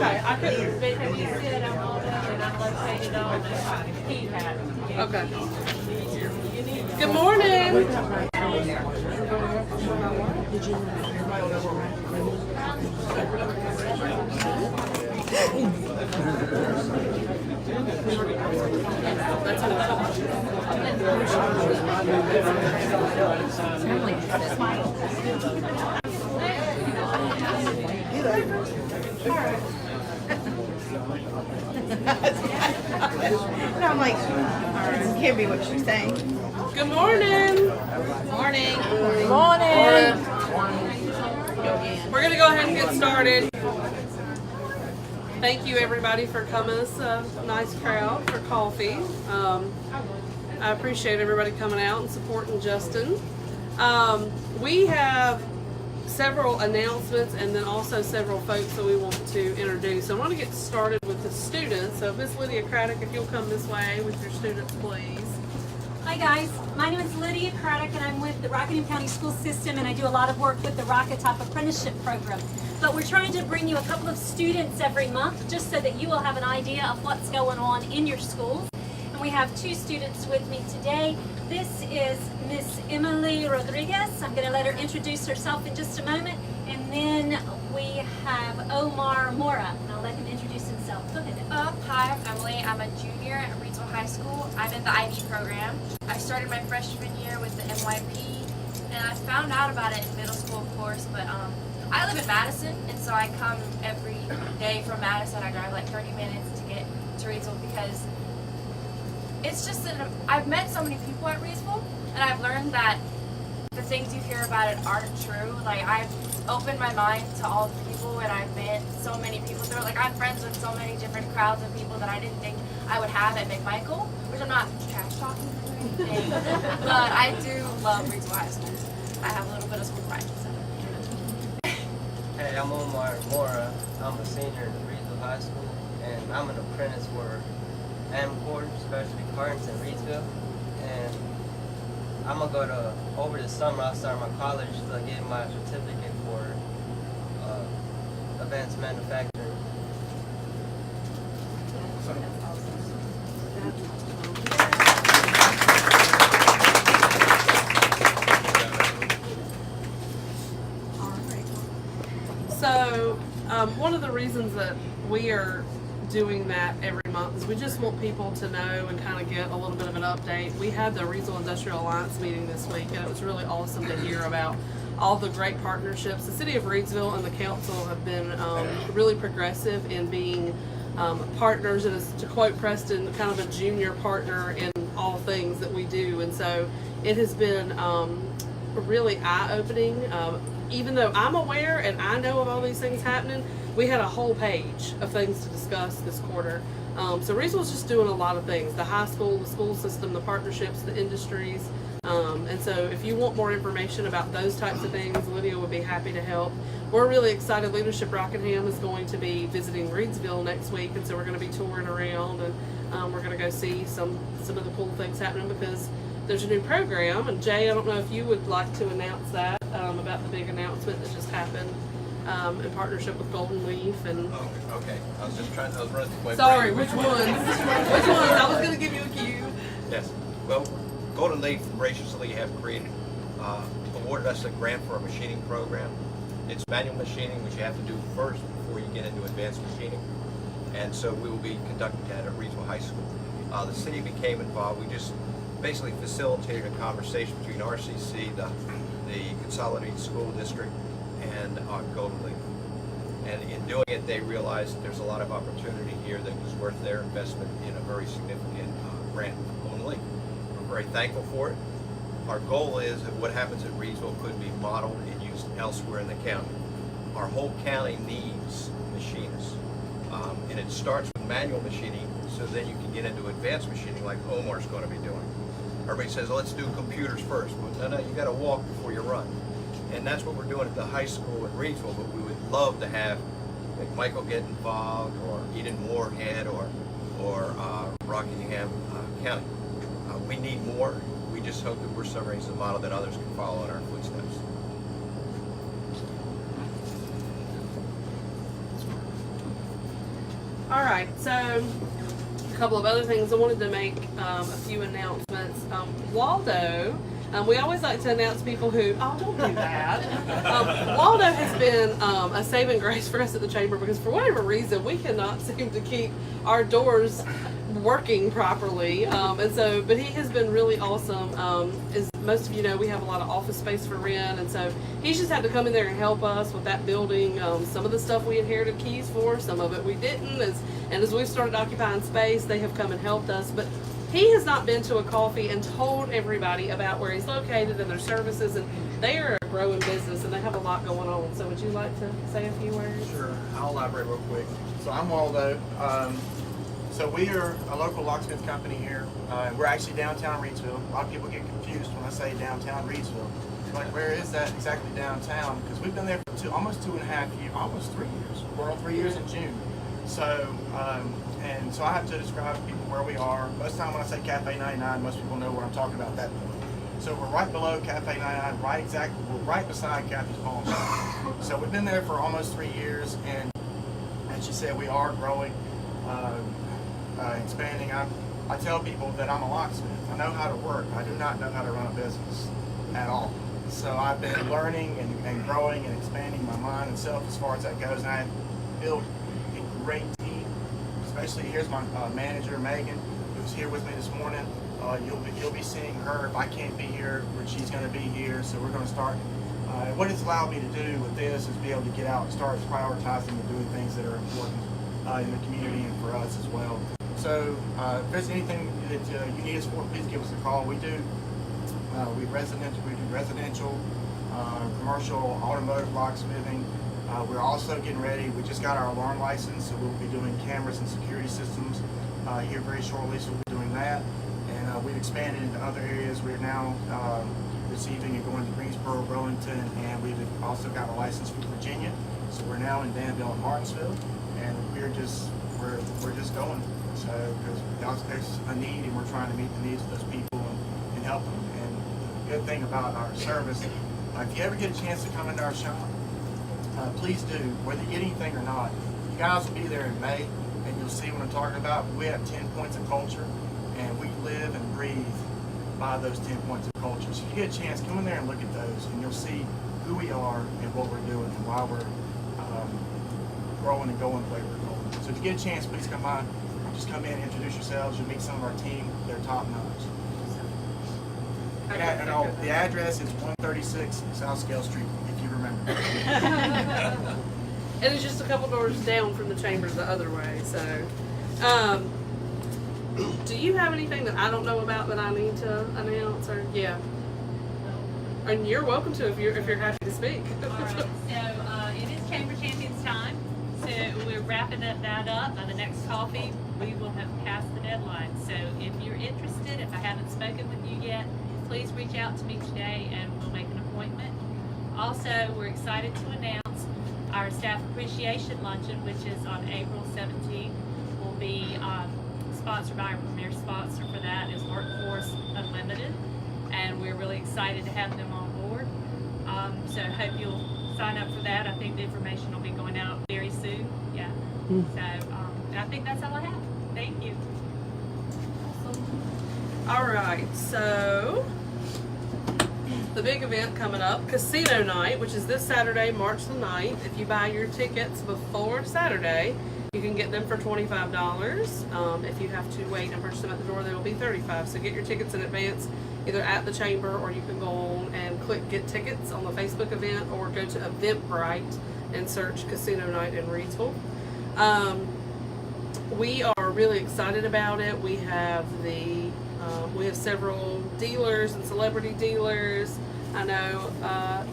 Okay, I couldn't, but have you said I'm on it and I'm located on the key hat? Okay. Good morning. And I'm like, this can't be what she's saying. Good morning. Morning. Morning. We're going to go ahead and get started. Thank you everybody for coming. It's a nice crowd for coffee. I appreciate everybody coming out and supporting Justin. We have several announcements and then also several folks that we want to introduce. I want to get started with the students. So Miss Lydia Craddock, if you'll come this way with your students, please. Hi guys, my name is Lydia Craddock and I'm with the Rockingham County School System and I do a lot of work with the Rocket Top Apprenticeship Program. But we're trying to bring you a couple of students every month just so that you will have an idea of what's going on in your schools. And we have two students with me today. This is Miss Emily Rodriguez. I'm going to let her introduce herself in just a moment. And then we have Omar Mora, and I'll let him introduce himself. Go ahead. Hi, I'm Emily. I'm a junior at Reedsville High School. I'm in the IB program. I started my freshman year with the MYP, and I found out about it in middle school, of course, but I live in Madison, and so I come every day from Madison. I drive like 30 minutes to get to Reedsville because it's just that I've met so many people at Reedsville, and I've learned that the things you hear about it aren't true. Like, I've opened my mind to all the people, and I've met so many people through it. Like, I'm friends with so many different crowds of people that I didn't think I would have at McMichael, which I'm not trash talking or anything, but I do love Reedsville High School. I have a little bit of school pride. So. Hey, I'm Omar Mora. I'm a senior at Reedsville High School, and I'm an apprentice for Amcor Specialty Parts in Reedsville. And I'm gonna go to over the summer. I'll start my college to get my certificate for advanced manufacturing. So one of the reasons that we are doing that every month is we just want people to know and kind of get a little bit of an update. We had the Reedsville Industrial Alliance meeting this week, and it was really awesome to hear about all the great partnerships. The city of Reedsville and the council have been really progressive in being partners, and as to quote Preston, kind of a junior partner in all things that we do. And so it has been really eye-opening. Even though I'm aware and I know of all these things happening, we had a whole page of things to discuss this quarter. So Reedsville's just doing a lot of things. The high school, the school system, the partnerships, the industries. And so if you want more information about those types of things, Lydia would be happy to help. We're really excited. Leadership Rockingham is going to be visiting Reedsville next week, and so we're going to be touring around, and we're going to go see some of the cool things happening because there's a new program. And Jay, I don't know if you would like to announce that, about the big announcement that just happened in partnership with Golden Leaf. And Oh, okay. I was running through my sorry, brain. which ones? Which ones? I was going to give you a cue. Yes. Well, Golden Leaf graciously have awarded us a grant for a machining program. It's manual machining, which you have to do first before you get into advanced machining. And so we will be conducting that at Reedsville High School. The city became involved. We just basically facilitated a conversation between RCC, the Consolidated School District, and Golden Leaf. And in doing it, they realized that there's a lot of opportunity here that was worth their investment in a very significant grant from Golden Leaf. We're very thankful for it. Our goal is that what happens at Reedsville could be modeled and used elsewhere in the county. Our whole county needs machinists. And it starts with manual machining, so then you can get into advanced machining like Omar's going to be doing. Everybody says, oh, let's do computers first. Well, no, you got to walk before you run. And that's what we're doing at the high school in Reedsville, but we would love to have McMichael get involved, or Eden Moorhead, or Rockingham County. We need more. We just hope that we're serving as a model that others can follow in our footsteps. All right, so a couple of other things. I wanted to make a few announcements. Waldo, we always like to announce people who, oh, don't do that. Waldo has been a saving grace for us at the chamber because for whatever reason, we cannot seem to keep our doors working properly. But he has been really awesome. As most of you know, we have a lot of office space for rent, and so he's just had to come in there and help us with that building. Some of the stuff we inherited keys for, some of it we didn't. As we've started occupying space, they have come and helped us. But he has not been to a coffee and told everybody about where he's located and their services, and they are a growing business and they have a lot going on. So would you like to say a few words? Sure, I'll elaborate real quick. So I'm Waldo. So we are a local locksmith company here. We're actually downtown Reidsville. A lot of people get confused when I say downtown Reidsville. They're like, where is that exactly downtown? Because we've been there for almost 2.5 years, almost 3 years. We're on 3 years in June. So, so I have to describe to people where we are. Most of the time when I say Cafe 99, most people know where I'm talking about that point. So we're right below Cafe 99, we're right beside Kathy's Pawn Shop. So we've been there for almost 3 years, and as you said, we are growing. Expanding. I tell people that I'm a locksmith. I know how to work. I do not know how to run a business at all. So I've been learning and growing and expanding my mind and self as far as that goes. And I built a great team. Especially here's my manager Megan, who's here with me this morning. You'll be seeing her if I can't be here, but she's going to be here. So we're going to start. What it's allowed me to do with this is be able to get out and start prioritizing and doing things that are important in the community and for us as well. So if there's anything that you need us for, please give us a call. We do residential, commercial, automotive locksmithing. We're also getting ready. We just got our alarm license, so we'll be doing cameras and security systems here very shortly. So we'll be doing that, and we've expanded into other areas. We're now receiving and going to Greensboro, Burlington, and we've also got a license for Virginia. So we're now in Danville and Martinsville, and we're just going. So because there's a need, and we're trying to meet the needs of those people and help them. And the good thing about our service, if you ever get a chance to come into our shop, please do. Whether you get anything or not, you guys will be there in May, and you'll see what I'm talking about. We have 10 points of culture, and we live and breathe by those 10 points of culture. So if you get a chance, come in there and look at those, and you'll see who we are and what we're doing and why we're growing and going the way we're going. So if you get a chance, please come by. Just come in, introduce yourselves. You'll meet some of our team. They're top notch. And the address is 136 South Scale Street, if you remember. And it's just a couple doors down from the chambers the other way. So, do you have anything that I don't know about that I need to announce? Or yeah, and you're welcome to if you're happy to speak. All right. So it is Chamber Champions time. So we're wrapping that up. By the next coffee, we will have passed the deadline. So if you're interested, if I haven't spoken with you yet, please reach out to me today and we'll make an appointment. Also, we're excited to announce our Staff Appreciation Luncheon, which is on April 17th. Will be sponsored by our premier sponsor for that is Workforce Unlimited. And we're really excited to have them on board. So I hope you'll sign up for that. I think the information will be going out very soon. Yeah. So I think that's all I have. Thank you. All right, so the big event coming up, Casino Night, which is this Saturday, March the 9th. If you buy your tickets before Saturday, you can get them for $25. If you have to wait and purchase them at the door, they will be $35. So get your tickets in advance, either at the chamber, or you can go on and click Get Tickets on the Facebook event, or go to Eventbrite and search Casino Night in Reidsville. We are really excited about it. We have we have several dealers and celebrity dealers. I know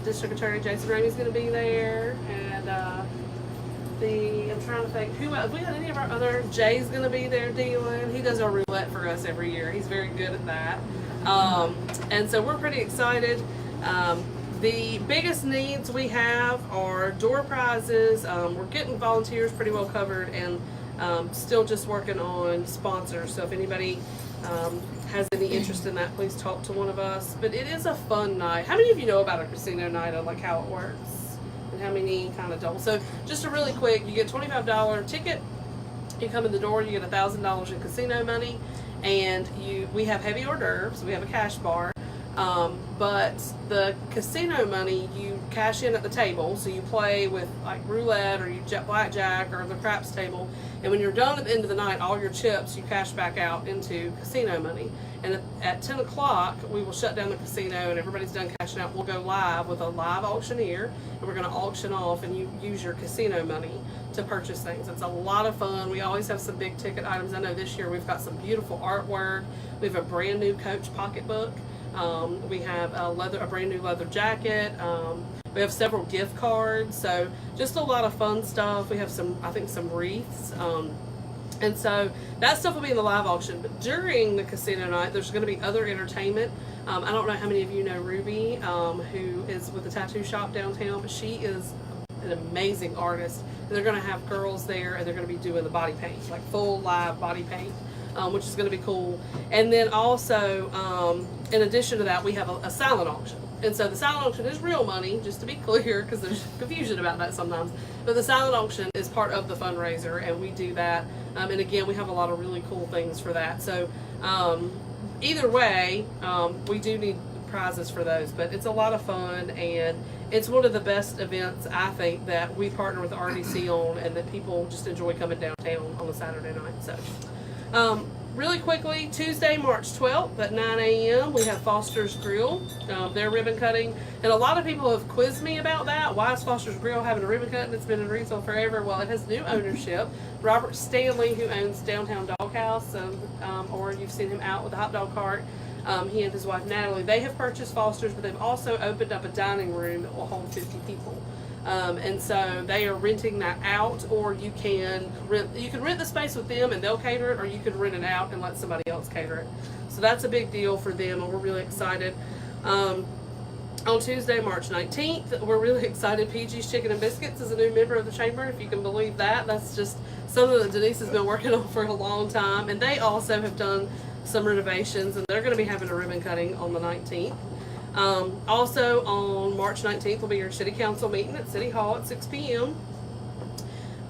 District Attorney Jason Ramey is going to be there, and I'm trying to think who else. We got any of our other. Jay's going to be there dealing. He does our roulette for us every year. He's very good at that, and so we're pretty excited. The biggest needs we have are door prizes. We're getting volunteers pretty well covered, and still just working on sponsors. So if anybody has any interest in that, please talk to one of us. But it is a fun night. How many of you know about a casino night and like how it works? And how many kind of don't? So just a really quick, you get a $25 ticket. You come in the door, you get $1,000 in casino money, and we have heavy hors d'oeuvres. We have a cash bar. But the casino money you cash in at the table, so you play with like roulette or you blackjack or the craps table, and when you're done at the end of the night, all your chips you cash back out into casino money. And at 10 o'clock, we will shut down the casino and everybody's done cashing out. We'll go live with a live auctioneer, and we're going to auction off, and you use your casino money to purchase things. It's a lot of fun. We always have some big ticket items. I know this year we've got some beautiful artwork. We have a brand new Coach pocketbook. We have a brand new leather jacket. We have several gift cards. So just a lot of fun stuff. We have some wreaths. And so that stuff will be in the live auction. But during the casino night, there's going to be other entertainment. I don't know how many of you know Ruby, who is with the tattoo shop downtown, but she is an amazing artist. And they're going to have girls there, and they're going to be doing the body paint, like full live body paint. Which is going to be cool. And then also, in addition to that, we have a silent auction. And so the silent auction is real money, just to be clear, because there's confusion about that sometimes. But the silent auction is part of the fundraiser, and we do that. And again, we have a lot of really cool things for that. So either way, we do need prizes for those, but it's a lot of fun, and it's one of the best events, I think, that we partner with RDC on, and that people just enjoy coming downtown on a Saturday night. So really quickly, Tuesday, March 12th at 9 a.m., we have Foster's Grill. They're ribbon cutting. And a lot of people have quizzed me about that. Why is Foster's Grill having a ribbon cut? It's been in Reidsville forever. Well, it has new ownership. Robert Stanley, who owns Downtown Doghouse, or you've seen him out with the hot dog cart, he and his wife Natalie, they have purchased Foster's, but they've also opened up a dining room that will hold 50 people. And so they are renting that out, or you can rent the space with them and they'll cater it, or you can rent it out and let somebody else cater it. So that's a big deal for them, and we're really excited. On Tuesday, March 19th, we're really excited. PG's Chicken and Biscuits is a new member of the chamber, if you can believe that. That's just something that Denise has been working on for a long time. And they also have done some renovations, and they're going to be having a ribbon cutting on the 19th. Also on March 19th will be your city council meeting at City Hall at 6 p.m.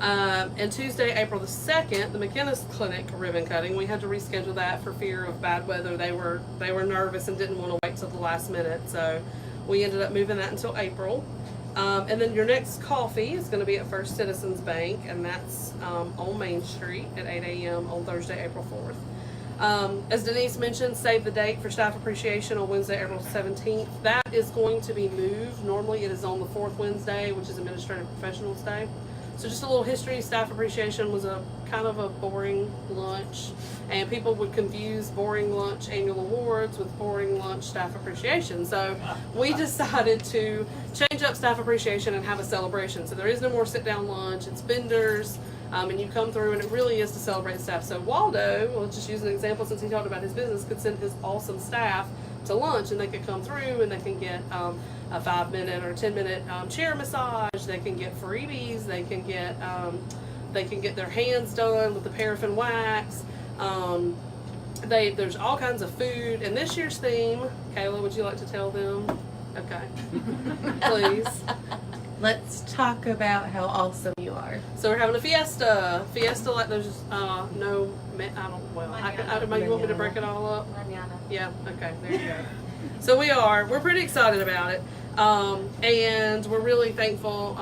And Tuesday, April the 2nd, the McInnes Clinic ribbon cutting. We had to reschedule that for fear of bad weather. They were nervous and didn't want to wait till the last minute, so we ended up moving that until April. And then your next coffee is going to be at First Citizens Bank, and that's on Main Street at 8 a.m. on Thursday, April 4th. As Denise mentioned, save the date for staff appreciation on Wednesday, April 17th. That is going to be moved. Normally it is on the fourth Wednesday, which is Administrative Professionals Day. So just a little history. Staff appreciation was a kind of a boring lunch, and people would confuse boring lunch annual awards with boring lunch staff appreciation. So we decided to change up staff appreciation and have a celebration. So there is no more sit down lunch. It's vendors. And you come through, and it really is to celebrate staff. So Waldo, we'll just use an example since he talked about his business, could send his awesome staff to lunch, and they could come through and they can get a 5-minute or 10-minute chair massage. They can get freebies. They can get their hands done with the paraffin wax. There's all kinds of food. And this year's theme, Kayla, would you like to tell them? Okay, please. Let's talk about how awesome you are. So we're having a fiesta. Fiesta, like there's you want me to break it all up? Yeah, okay, there you go. So we're pretty excited about it. And we're really thankful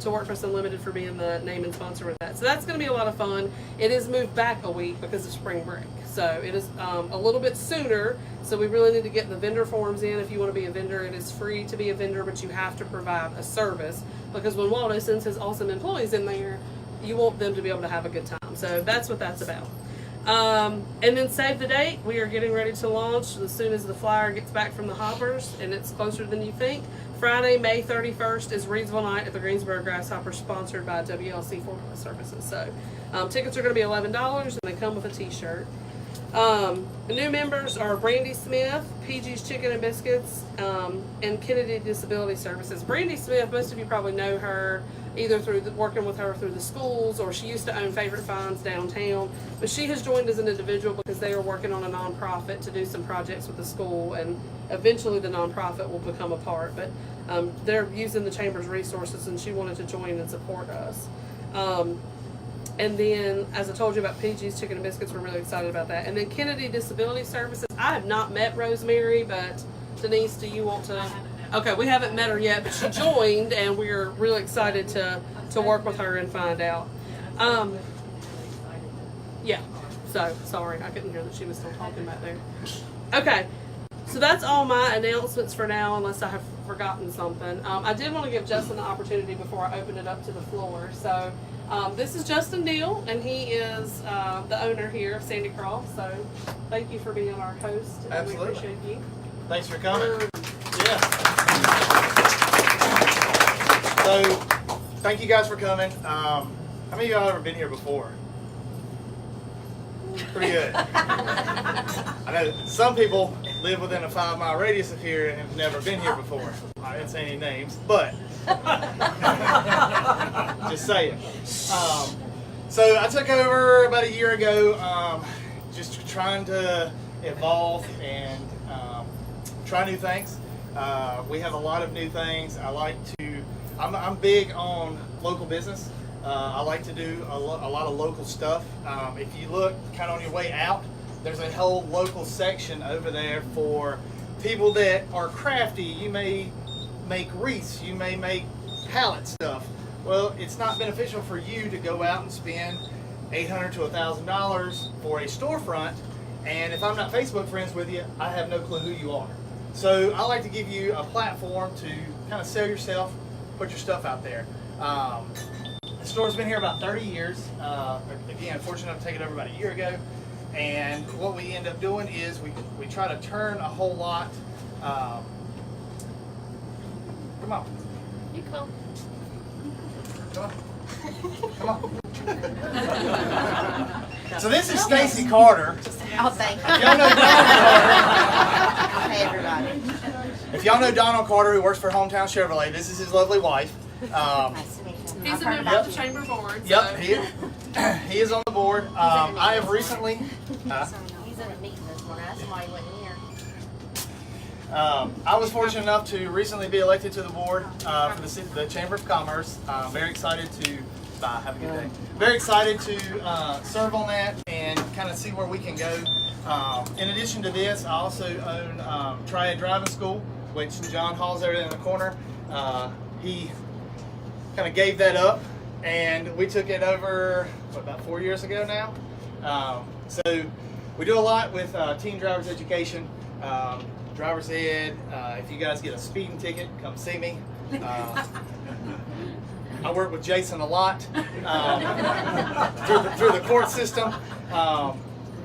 to Workforce Unlimited for being the name and sponsor with that. So that's going to be a lot of fun. It is moved back a week because of spring break. So it is a little bit sooner. So we really need to get the vendor forms in. If you want to be a vendor, it is free to be a vendor, but you have to provide a service, because when Waldo sends his awesome employees in there, you want them to be able to have a good time. So that's what that's about. And then save the date. We are getting ready to launch as soon as the flyer gets back from the hoppers, and it's closer than you think. Friday, May 31st is Reidsville Night at the Greensboro Grasshoppers, sponsored by WLC Formula Services. So tickets are going to be $11, and they come with a t-shirt. The new members are Brandy Smith, PG's Chicken and Biscuits, and Kennedy Disability Services. Brandy Smith, most of you probably know her either through working with her through the schools, or she used to own Favorite Finds downtown, but she has joined as an individual because they are working on a nonprofit to do some projects with the school, and eventually the nonprofit will become a part, but they're using the chamber's resources, and she wanted to join and support us. And then, as I told you about PG's Chicken and Biscuits, we're really excited about that. And then Kennedy Disability Services. I have not met Rosemary, but Denise, do you want to? Okay, we haven't met her yet, but she joined, and we're really excited to work with her and find out. Yeah. So sorry, I couldn't hear that she was still talking back there. Okay. So that's all my announcements for now, unless I have forgotten something. I did want to give Justin the opportunity before I open it up to the floor. So this is Justin Deal, and he is the owner here of Sandy Cross. So thank you for being our host. And Absolutely. We appreciate you. Thanks for coming. Yeah. So, thank you guys for coming. How many of y'all ever been here before? Pretty good. I know some people live within a 5-mile radius of here and have never been here before. I didn't say any names, but just saying. So I took over about a year ago, just trying to evolve and try new things. We have a lot of new things. I'm big on local business. I like to do a lot of local stuff. If you look kind of on your way out, there's a whole local section over there for people that are crafty. You may make wreaths, you may make pallet stuff. Well, it's not beneficial for you to go out and spend $800 to $1,000 for a storefront, and if I'm not Facebook friends with you, I have no clue who you are. So I like to give you a platform to kind of sell yourself, put your stuff out there. The store's been here about 30 years. Again, fortunate enough to take it over about a year ago. And what we end up doing is we try to turn a whole lot. Come on. You come. Come on. Come on. So this is Stacy Carter. Oh, thank you. Y'all know Donald Carter. Hey, everybody. If y'all know Donald Carter, who works for Hometown Chevrolet, this is his lovely wife. Nice to meet you. He's a member of the chamber board. Yep, So. he is on the board. I have recently. He's in a meeting this morning. That's why he wasn't here. I was fortunate enough to recently be elected to the board for the Chamber of Commerce. Very excited to. Have a good day. Very excited to serve on that and kind of see where we can go. In addition to this, I also own Triad Driving School, which John Hall's there in the corner. He kind of gave that up, and we took it over about 4 years ago now. So we do a lot with teen drivers education, driver's ed. If you guys get a speeding ticket, come see me. I work with Jason a lot through the court system.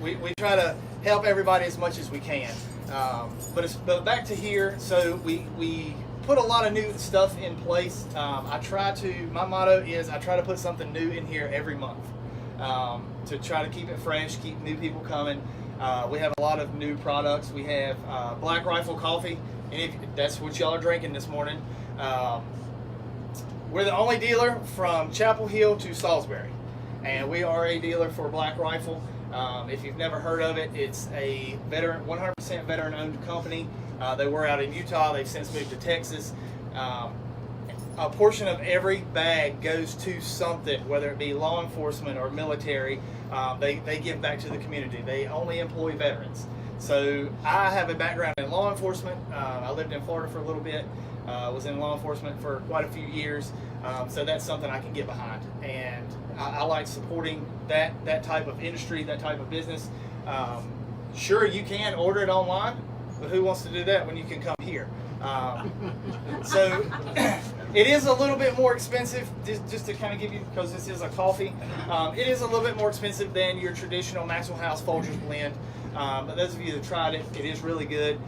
We try to help everybody as much as we can. But back to here, so we put a lot of new stuff in place. My motto is I try to put something new in here every month to try to keep it fresh, keep new people coming. We have a lot of new products. We have Black Rifle coffee, and if that's what y'all are drinking this morning. We're the only dealer from Chapel Hill to Salisbury, and we are a dealer for Black Rifle. If you've never heard of it, it's a 100% veteran-owned company. They were out in Utah. They've since moved to Texas. A portion of every bag goes to something, whether it be law enforcement or military. They give back to the community. They only employ veterans. So I have a background in law enforcement. I lived in Florida for a little bit. Was in law enforcement for quite a few years. So that's something I can get behind. And I like supporting that type of industry, that type of business. Sure, you can order it online, but who wants to do that when you can come here? So it is a little bit more expensive, just to kind of give you, because this is a coffee, it is a little bit more expensive than your traditional Maxwell House Folgers blend. But those of you that tried it, it is really good.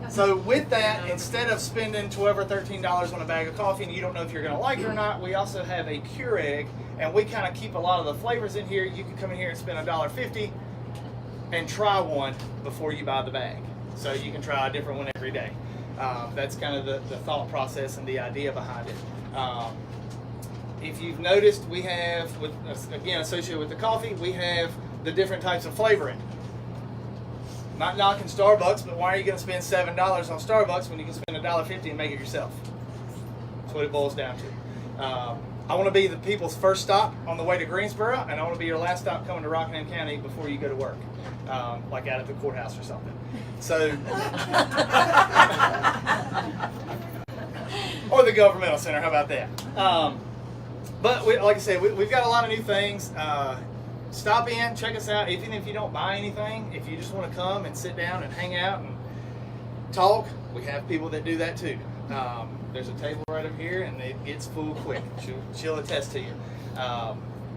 So with that, instead of spending $12 or $13 on a bag of coffee and you don't know if you're going to like it or not, we also have a Keurig, and we kind of keep a lot of the flavors in here. You can come in here and spend $1.50 and try one before you buy the bag. So you can try a different one every day. That's kind of the thought process and the idea behind it. If you've noticed, we have, again, associated with the coffee, we have the different types of flavoring. Not knocking Starbucks, but why are you going to spend $7 on Starbucks when you can spend $1.50 and make it yourself? That's what it boils down to. I want to be the people's first stop on the way to Greensboro, and I want to be your last stop coming to Rockingham County before you go to work, like out at the courthouse or something. So, or the governmental center. How about that? But like I said, we've got a lot of new things. Stop in, check us out. Even if you don't buy anything, if you just want to come and sit down and hang out and talk, we have people that do that too. There's a table right up here, and it gets full quick. She'll attest to you.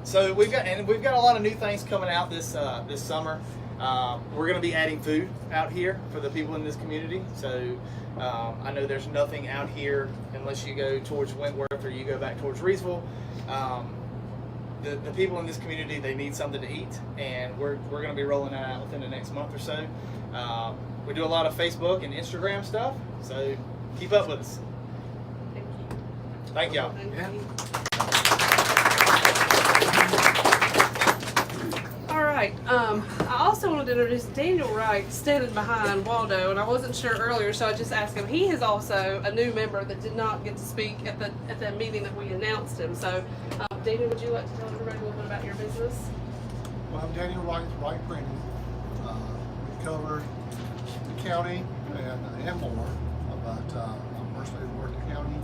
So we've got a lot of new things coming out this summer. We're going to be adding food out here for the people in this community. So I know there's nothing out here unless you go towards Wentworth or you go back towards Reedsville. The people in this community, they need something to eat, and we're going to be rolling that out within the next month or so. We do a lot of Facebook and Instagram stuff, so keep up with us. Thank y'all. All right. I also wanted to introduce Daniel Wright, standing behind Waldo, and I wasn't sure earlier, so I just asked him. He is also a new member that did not get to speak at the meeting that we announced him. So, Daniel, would you like to tell everybody a little bit about your business? Well, I'm Daniel Wright Printing. We cover the county and more, but I personally work the county.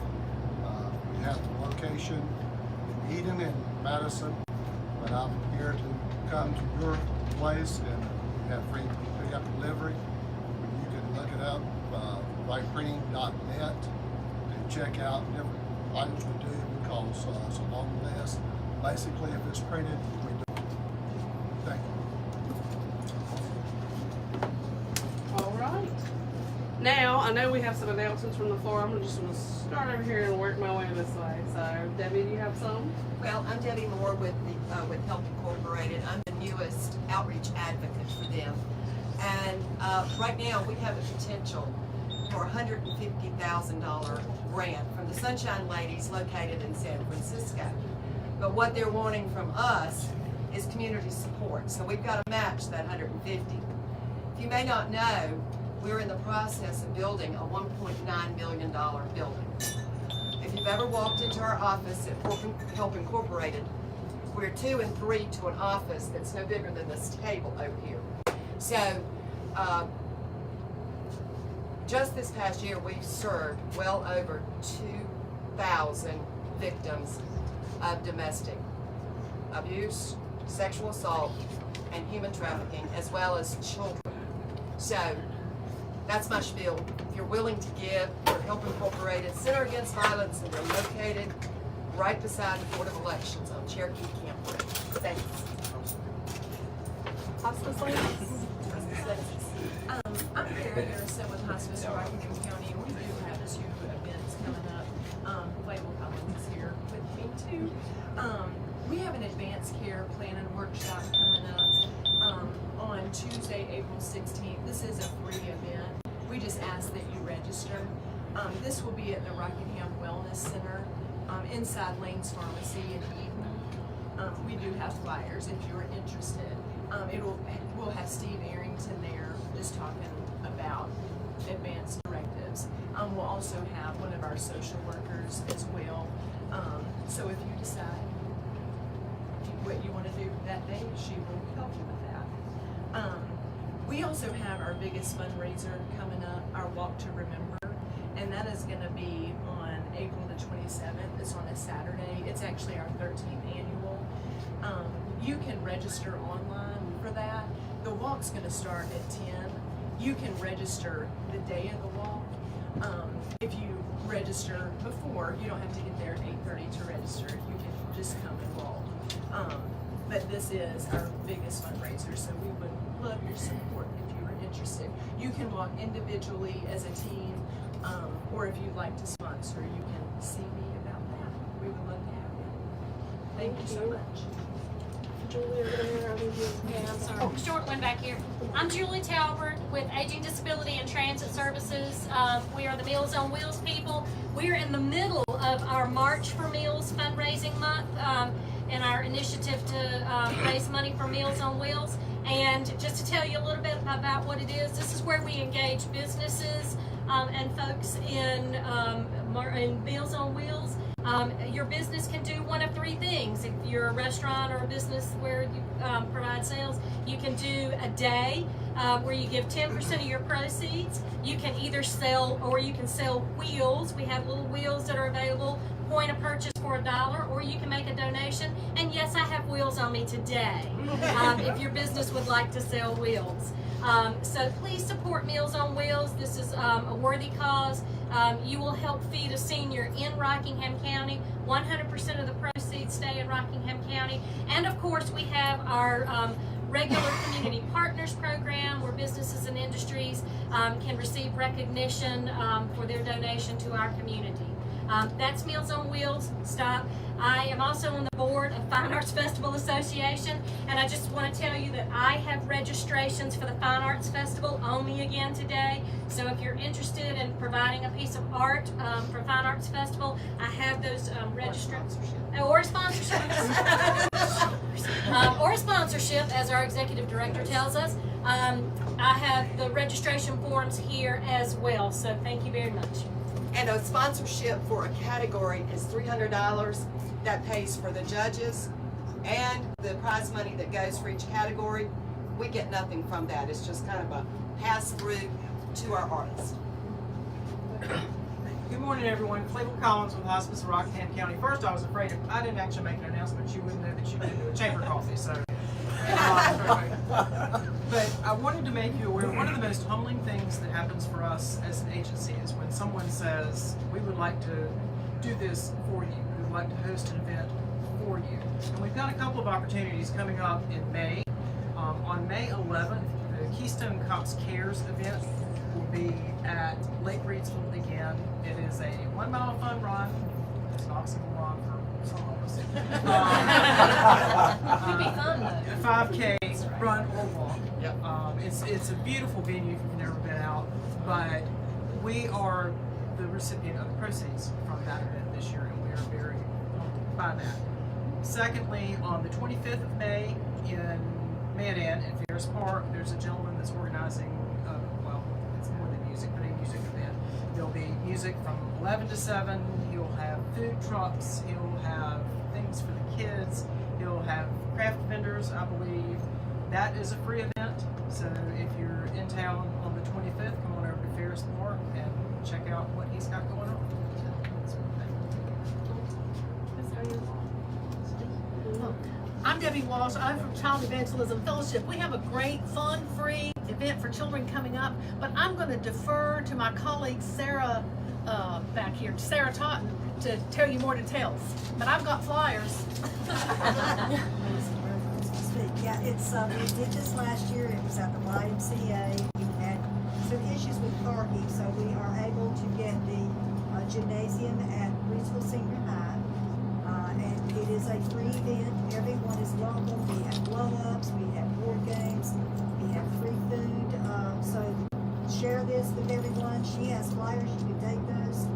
We have the location in Eden and Madison, but I'm here to come to your place and we have free pickup delivery. You can look it up, wrightprinting.net, and check out different items we do because it's a long list. Basically, if it's printed, we do it. Thank you. All right. Now, I know we have some announcements from the floor. I'm just going to start over here and work my way this way. So, Debbie, do you have some? Well, I'm Debbie Moore with Help Incorporated. I'm the newest outreach advocate for them. And right now we have a potential for a $150,000 grant from the Sunshine Ladies located in San Francisco. But what they're wanting from us is community support. So we've got to match that $150,000. If you may not know, we're in the process of building a $1.9 million building. If you've ever walked into our office at Help Incorporated, we're 2 and 3 to an office that's no bigger than this table over here. So, just this past year, we've served well over 2,000 victims of domestic abuse, sexual assault, and human trafficking, as well as children. So, that's my spiel. If you're willing to give, we're Help Incorporated, Center Against Violence, and they're located right beside the Board of Elections on Cherokee Camp Road. Thanks. Hospice ladies? I'm Kara Harrison with Hospice of Rockingham County, and we do have 2 events coming up. Label Collins is here with me too. We have an advanced care plan and workshop coming up on Tuesday, April 16th. This is a free event. We just ask that you register. This will be at the Rockingham Wellness Center inside Lane's Pharmacy in Eden. We do have flyers if you're interested. We'll have Steve Arrington there just talking about advanced directives. We'll also have one of our social workers as well. So if you decide what you want to do that day, she will help you with that. We also have our biggest fundraiser coming up, our Walk to Remember, and that is going to be on April the 27th. It's on a Saturday. It's actually our 13th annual. You can register online for that. The walk's going to start at 10. You can register the day of the walk. If you register before, you don't have to get there at 8:30 to register. You can just come and walk. But this is our biggest fundraiser, so we would love your support if you are interested. You can walk individually as a team, or if you'd like to sponsor, you can see me about that. We would love to have you. Thank you so much. Julie, Yeah, I'm sorry. Short one back here. I'm Julie Talbert with Aging, Disability, and Transit Services. We are the Meals on Wheels people. We're in the middle of our March for Meals fundraising month and our initiative to raise money for Meals on Wheels. And just to tell you a little bit about what it is, this is where we engage businesses and folks in Meals on Wheels Your business can do one of three things. If you're a restaurant or a business where you provide sales, you can do a day where you give 10% of your proceeds. You can either sell, or you can sell wheels. We have little wheels that are available, point of purchase for $1, or you can make a donation. And yes, I have wheels on me today if your business would like to sell wheels. So please support Meals on Wheels. This is a worthy cause. You will help feed a senior in Rockingham County. 100% of the proceeds stay in Rockingham County. And of course, we have our regular Community Partners program, where businesses and industries can receive recognition for their donation to our community. That's Meals on Wheels. Stop. I am also on the board of Fine Arts Festival Association, and I just want to tell you that I have registrations for the Fine Arts Festival on me again today. So if you're interested in providing a piece of art for Fine Arts Festival, I have those registrations. Or a sponsorship. Or a sponsorship, as our executive director tells us. I have the registration forms here as well, so thank you very much. And a sponsorship for a category is $300. That pays for the judges and the prize money that goes for each category. We get nothing from that. It's just kind of a pass-through to our artists. Good morning, everyone. Cleveland Collins with Hospice of Rockingham County. First, I was afraid if I didn't actually make an announcement, you wouldn't know that you didn't do a chamber coffee. So, but I wanted to make you aware. One of the most humbling things that happens for us as an agency is when someone says, "We would like to do this for you. We would like to host an event for you." And we've got a couple of opportunities coming up in May. On May 11th, the Keystone Cops Cares event will be at Lake Reedsville again. It is a 1 mile fun run. It's an oxymoron for some of us. Could be fun though. 5K run or walk. It's a beautiful venue if you've never been out, but we are the recipient of the proceeds from that event this year, and we are very humbled by that. Secondly, on the 25th of May in Mandan at Ferris Park, there's a gentleman that's organizing, well, it's more than music, but a music event. There'll be music from 11 to 7. He'll have food trucks. He'll have things for the kids. He'll have craft vendors, I believe. That is a free event. So if you're in town on the 25th, come on over to Ferris Park and check out what he's got going on. I'm Debbie Walsh. I'm from Child Evangelism Fellowship. We have a great, fun, free event for children coming up, but I'm going to defer to my colleague Sarah back here, Sarah Totten, to tell you more details. But I've got flyers. Yeah, it's we did this last year. It was at the YMCA. We had some issues with parking, so we are able to get the gymnasium at Reedsville Senior High. And it is a free event. Everyone is welcome. We have blow-ups, we have board games, we have free food. So share this with everyone. She has flyers. You can take those,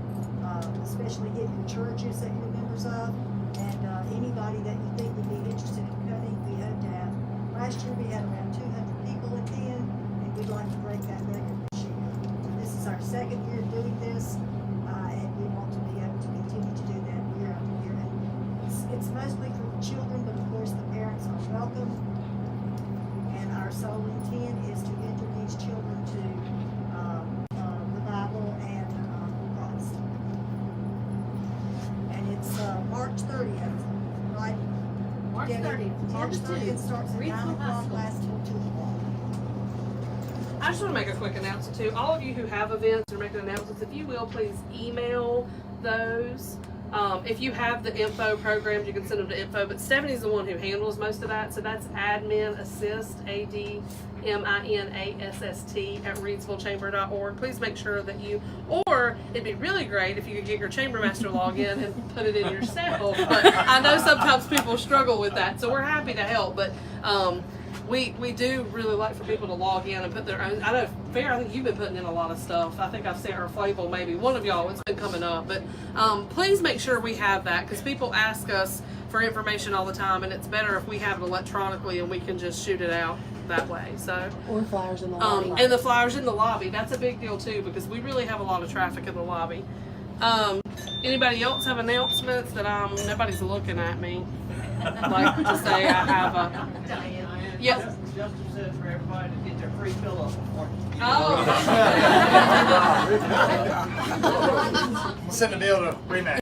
especially in your churches that you're members of, and anybody that you think would be interested in coming. We hope to have. Last year we had around 200 people attend, and we'd like to break that record this year. This is our second year doing this, and we want to be able to continue to do that year after year. And it's mostly for children, but of course the parents are welcome. And our sole intent is to introduce children to the Bible and Christ. And it's March 30th, right? March 30th. March 30th starts at 9 o'clock, lasts till 2 o'clock. I just want to make a quick announcement too. All of you who have events or making announcements, if you will, please email those. If you have the info programs, you can send them to info, but Stephanie's the one who handles most of that, so that's admin assist, ADMINASST at reedsvillechamber.org. Please make sure that you, or it'd be really great if you could get your chamber master login and put it in yourself, but I know sometimes people struggle with that, so we're happy to help, but we do really like for people to log in and put their own. I know, Fair, I think you've been putting in a lot of stuff. I think I've sent her Flavel, maybe one of y'all, it's been coming up. But please make sure we have that, because people ask us for information all the time, and it's better if we have it electronically and we can just shoot it out that way. So, or flyers in the lobby. And the flyers in the lobby, that's a big deal too, because we really have a lot of traffic in the lobby. Anybody else have announcements that nobody's looking at me? Like to say I have a. Yes. Justin said for everybody to get their free pillow before. Oh. Send the deal to Remax.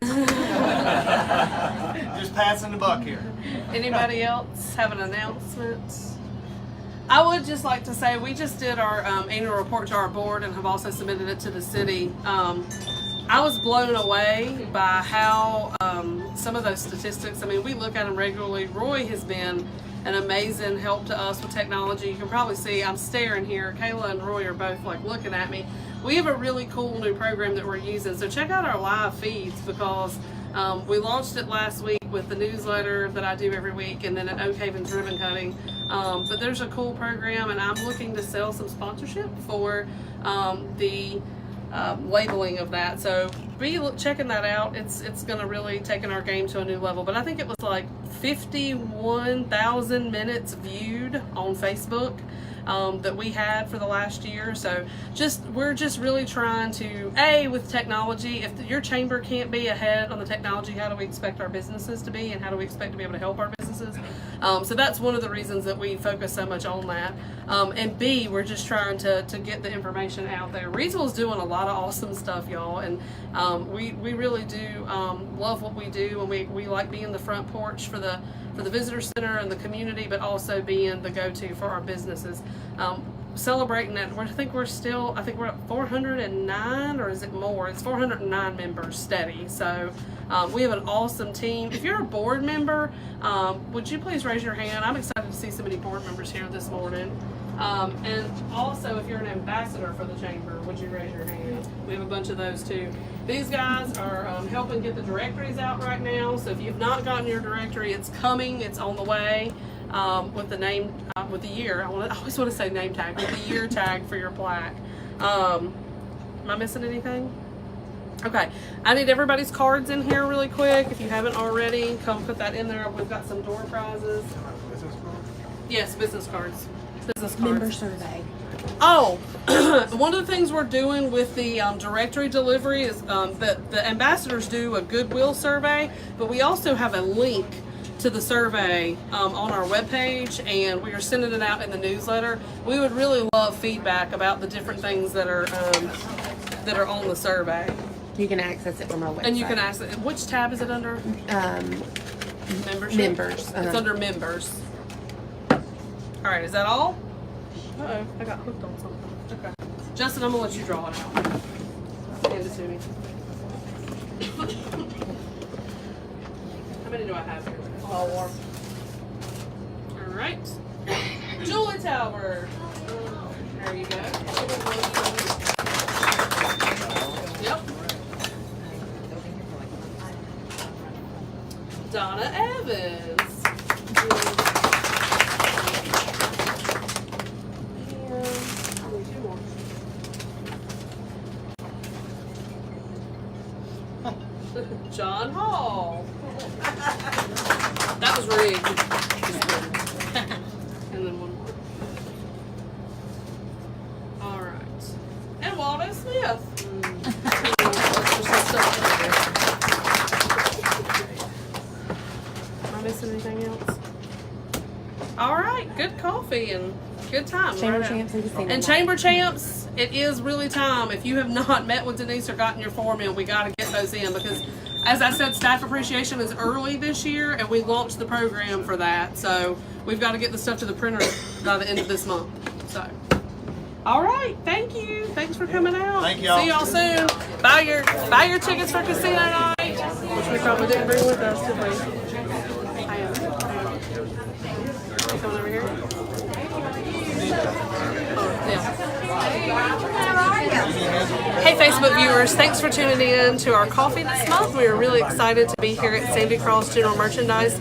Just passing the buck here. Anybody else have an announcement? I would just like to say we just did our annual report to our board and have also submitted it to the city. I was blown away by how some of those statistics, I mean, we look at them regularly. Roy has been an amazing help to us with technology. You can probably see I'm staring here. Kayla and Roy are both like looking at me. We have a really cool new program that we're using. So check out our live feeds because we launched it last week with the newsletter that I do every week and then at Oak Haven's ribbon cutting. But there's a cool program and I'm looking to sell some sponsorship for the labeling of that. So be checking that out. It's going to really take our game to a new level. But I think it was like 51,000 minutes viewed on Facebook that we had for the last year. So we're just really trying to, with technology, if your chamber can't be ahead on the technology, how do we expect our businesses to be and how do we expect to be able to help our businesses? So that's one of the reasons that we focus so much on that. And B, we're just trying to get the information out there. Reidsville's doing a lot of awesome stuff, y'all, and we really do love what we do, and we like being the front porch for the visitor center and the community, but also being the go-to for our businesses. Celebrating that, I think we're at 409, or is it more? It's 409 members steady. So we have an awesome team. If you're a board member, would you please raise your hand? I'm excited to see so many board members here this morning. And also, if you're an ambassador for the chamber, would you raise your hand? We have a bunch of those too. These guys are helping get the directories out right now. So if you've not gotten your directory, it's coming. It's on the way. With the name, with the year. I always want to say name tag, with the year tag for your plaque. Am I missing anything? Okay, I need everybody's cards in here really quick. If you haven't already, come put that in there. We've got some door prizes. Yes, business cards. Business cards. Member survey. Oh, one of the things we're doing with the directory delivery is that the ambassadors do a Goodwill survey, but we also have a link to the survey on our webpage, and we are sending it out in the newsletter. We would really love feedback about the different things that are on the survey. You can access it from our website. And you can access it. Which tab is it under? Membership? Members. It's under members. All right, is that all? Uh-oh, I got hooked on something. Okay. Justin, I'm gonna let you draw it out. Hand it to me. How many do I have here? All warm. All right. Julie Tower. There you go. Yep. Donna Evans. John Hall. That was rigged. And then one more. All right. And Waldo Smith. Am I missing anything else? All right. Good coffee and good time. Chamber right Champs and Casino. And Chamber Champs, it is really time. If you have not met with Denise or gotten your form in, we got to get those in because, as I said, staff appreciation is early this year, and we launched the program for that. So we've got to get the stuff to the printer by the end of this month. So, all right, thank you. Thanks for coming out. Thank y'all. See y'all soon. Buy your tickets for casino night, which we probably didn't bring with us, did we? I am. You coming over here? Oh, yeah. Hey Facebook viewers, thanks for tuning in to our coffee this month. We are really excited to be here at Sandy Cross General Merchandise.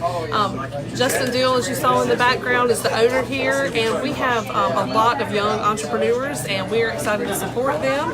Justin Deal, as you saw in the background, is the owner here, and we have a lot of young entrepreneurs, and we are excited to support them.